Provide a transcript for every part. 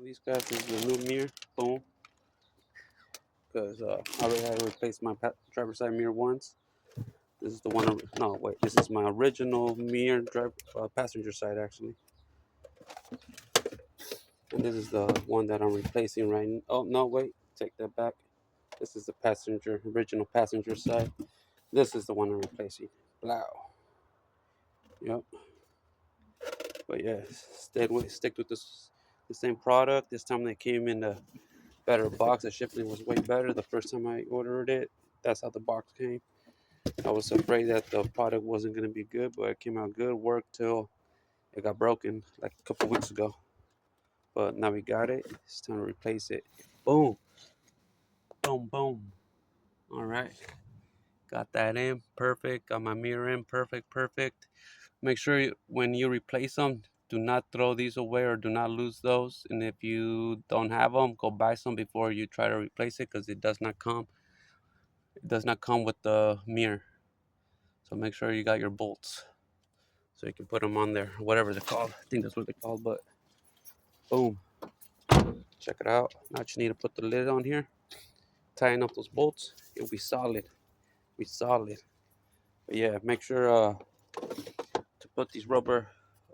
these guys, this is the new mirror. Boom. Because I already had to replace my driver's side mirror once. This is the one. No, wait. This is my original mirror, passenger side actually. And this is the one that I'm replacing right now. Oh no, wait. Take that back. This is the original passenger side. This is the one I'm replacing. Wow. Yep. But yeah, stick with the same product. This time they came in a better box. The shipping was way better. The first time I ordered it, that's how the box came. I was afraid that the product wasn't gonna be good, but it came out good. Worked till it got broken like a couple weeks ago. But now we got it. It's time to replace it. Boom, boom, boom. All right, got that in perfect. Got my mirror in perfect, perfect. Make sure when you replace them, do not throw these away or do not lose those. And if you don't have them, go buy some before you try to replace it, because it does not come. It does not come with the mirror. So make sure you got your bolts so you can put them on there, whatever they're called. I think that's what they're called. But boom, check it out. Now you need to put the lid on here, tighten up those bolts. It'll be solid. Be solid. But yeah, make sure to put these rubber.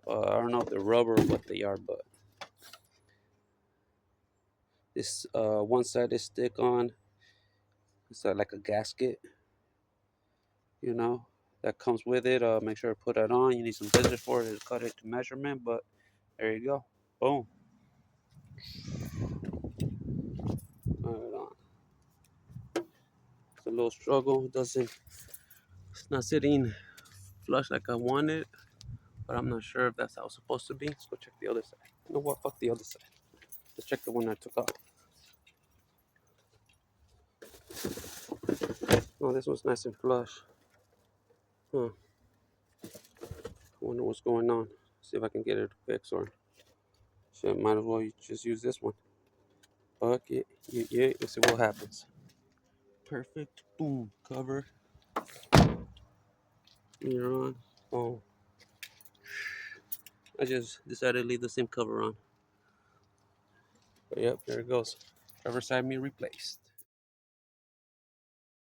I don't know if they're rubber or what they are, but this one side is stick on. It's like a gasket, you know, that comes with it. Make sure to put that on. You need some scissors for it to cut it to measurement, but there you go. Boom. Right on. It's a little struggle. It's not sitting flush like I wanted, but I'm not sure if that's how it's supposed to be. Let's go check the other side. You know what? Fuck the other side. Let's check the one I took off. Oh, this one's nice and flush. Huh. I wonder what's going on. See if I can get it fixed, or shit, might as well just use this one. Fuck it. Yeah, let's see what happens. Perfect. Boom. Cover. You're on. Oh. I just decided to leave the same cover on. But yep, there it goes. Driver's side mirror replaced.